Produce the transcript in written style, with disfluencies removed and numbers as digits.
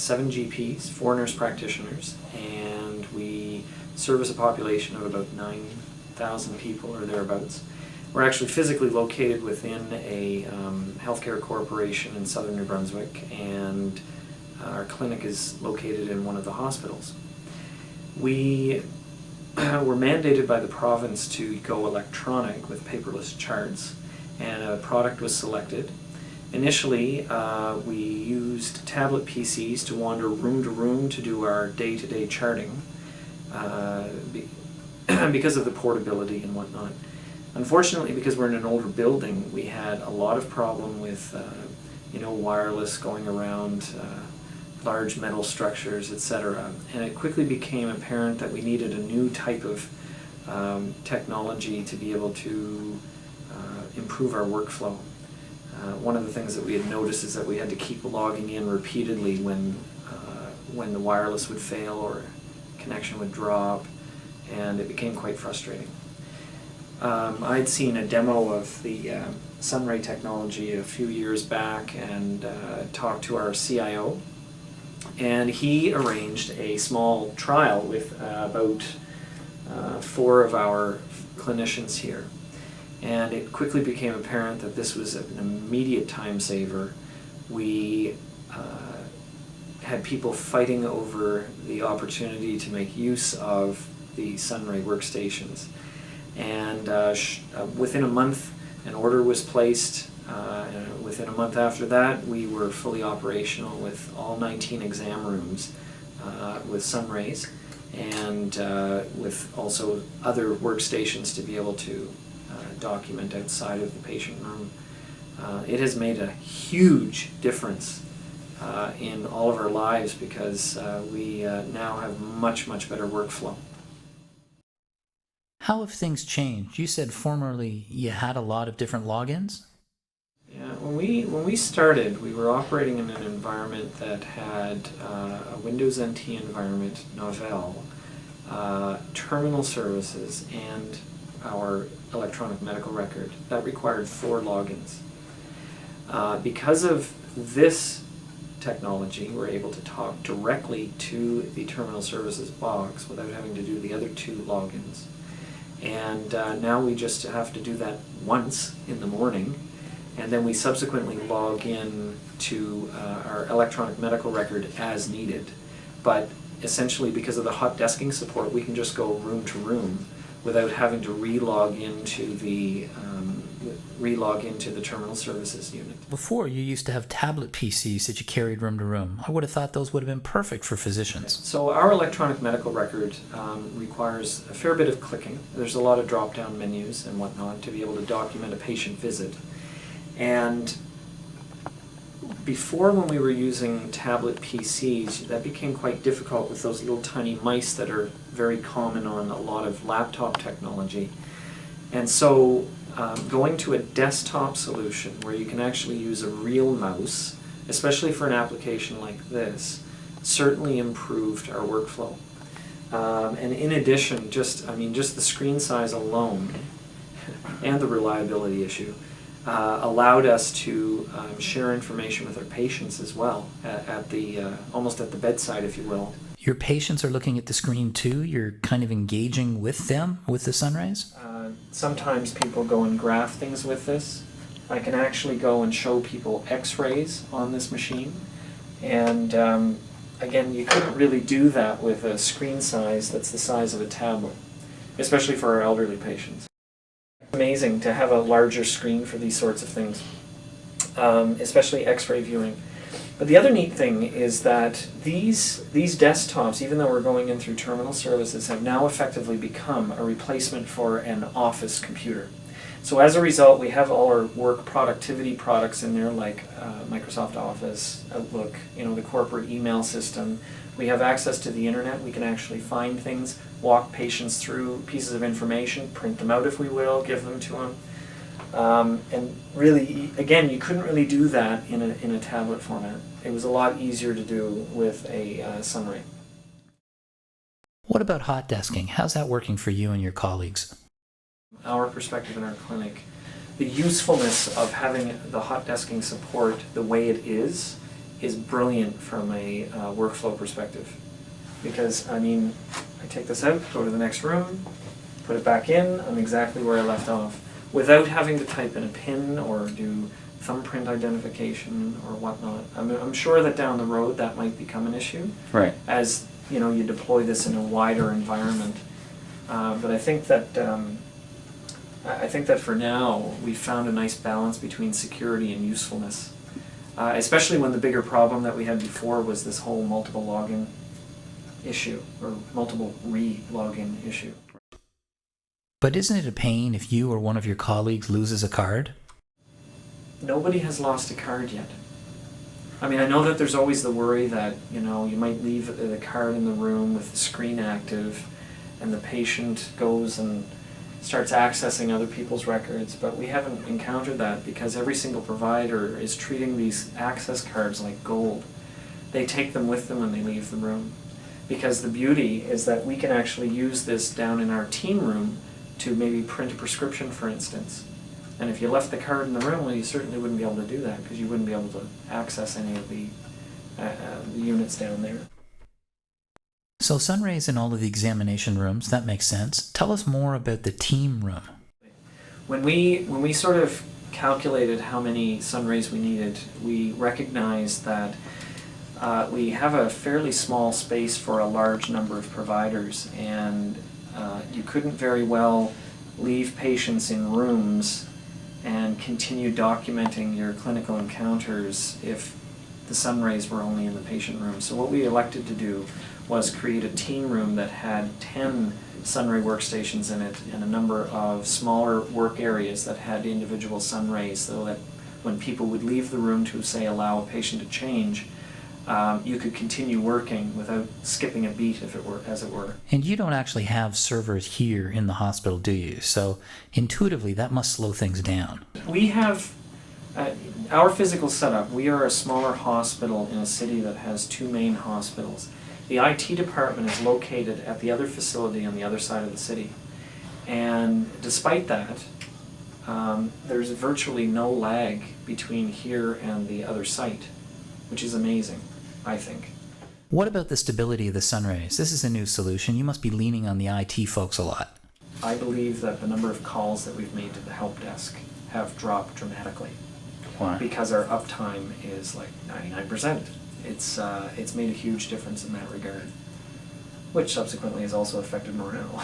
7 GPs, 4 nurse practitioners, and we service a population of about 9,000 people or thereabouts. We're actually physically located within a healthcare corporation in southern New Brunswick, and our clinic is located in one of the hospitals. We were mandated by the province to go electronic with paperless charts, and a product was selected. Initially, we used tablet PCs to wander room to room to do our day-to-day charting because of the portability and whatnot. Unfortunately, because we're in an older building, we had a lot of problem with wireless going around large metal structures, etc. And it quickly became apparent that we needed a new type of technology to be able to improve our workflow. One of the things that we had noticed is that we had to keep logging in repeatedly when the wireless would fail or connection would drop, and it became quite frustrating. I'd seen a demo of the Sunray technology a few years back and talked to our CIO, and he arranged a small trial with about 4 of our clinicians here. And it quickly became apparent that this was an immediate time saver. We had people fighting over the opportunity to make use of the Sunray workstations. And within a month, an order was placed. And within a month after that, we were fully operational with all 19 exam rooms with Sunrays, and with also other workstations to be able to document outside of the patient room. It has made a huge difference in all of our lives because we now have much better workflow. How have things changed? You said formerly you had a lot of different logins? Yeah, when we started, we were operating in an environment that had a Windows NT environment, Novell, terminal services, and our electronic medical record. That required 4 logins. Because of this technology, we're able to talk directly to the terminal services box without having to do the other 2 logins. And now we just have to do that once in the morning, and then we subsequently log in to our electronic medical record as needed. But essentially, because of the hot desking support, we can just go room to room without having to re-log into the terminal services unit. Before, you used to have tablet PCs that you carried room to room. I would have thought those would have been perfect for physicians. So our electronic medical record requires a fair bit of clicking. There's a lot of drop-down menus and whatnot to be able to document a patient visit. And before, when we were using tablet PCs, that became quite difficult with those little tiny mice that are very common on a lot of laptop technology. And so going to a desktop solution where you can actually use a real mouse, especially for an application like this, certainly improved our workflow. And in addition, just the screen size alone and the reliability issue allowed us to share information with our patients as well, at the almost at the bedside, if you will. Your patients are looking at the screen too? You're kind of engaging with them, with the Sunrays? Sometimes people go and graph things with this. I can actually go and show people x-rays on this machine. And again, you couldn't really do that with a screen size that's the size of a tablet, especially for our elderly patients. It's amazing to have a larger screen for these sorts of things, especially x-ray viewing. But the other neat thing is that these desktops, even though we're going in through terminal services, have now effectively become a replacement for an office computer. So as a result, we have all our work productivity products in there, like Microsoft Office, Outlook, the corporate email system. We have access to the internet. We can actually find things, walk patients through pieces of information, print them out if we will, give them to them. And really, again, you couldn't really do that in a tablet format. It was a lot easier to do with a Sunray. What about hot desking? How's that working for you and your colleagues? Our perspective in our clinic, the usefulness of having the hot desking support the way it is is brilliant from a workflow perspective. Because, I mean, I take this out, go to the next room, put it back in, I'm exactly where I left off, without having to type in a PIN or do thumbprint identification or whatnot. I'm sure that down the road that might become an issue. Right. As, you know, you deploy this in a wider environment. But I think that for now we've found a nice balance between security and usefulness. Especially when the bigger problem that we had before was this whole multiple login issue, or multiple re-login issue. But isn't it a pain if you or one of your colleagues loses a card? Nobody has lost a card yet. I mean, I know that there's always the worry that, you know, you might leave the card in the room with the screen active and the patient goes and starts accessing other people's records, but we haven't encountered that because every single provider is treating these access cards like gold. They take them with them when they leave the room. Because the beauty is that we can actually use this down in our team room to maybe print a prescription, for instance. And if you left the card in the room, well, you certainly wouldn't be able to do that because you wouldn't be able to access any of the units down there. So Sunray's in all of the examination rooms, that makes sense. Tell us more about the team room. When we sort of calculated how many Sunrays we needed, we recognized that we have a fairly small space for a large number of providers, and you couldn't very well leave patients in rooms and continue documenting your clinical encounters if the Sunrays were only in the patient room. So what we elected to do was create a team room that had 10 Sunray workstations in it and a number of smaller work areas that had individual Sunrays, so that when people would leave the room to, say, allow a patient to change, you could continue working without skipping a beat, as it were. And you don't actually have servers here in the hospital, do you? So intuitively, that must slow things down. We have our physical setup. We are a smaller hospital in a city that has 2 main hospitals. The IT department is located at the other facility on the other side of the city. And despite that, there's virtually no lag between here and the other site, which is amazing, I think. What about the stability of the Sunrays? This is a new solution. You must be leaning on the IT folks a lot. I believe that the number of calls that we've made to the help desk have dropped dramatically. Why? Because our uptime is like 99%. It's made a huge difference in that regard, which subsequently has also affected morale.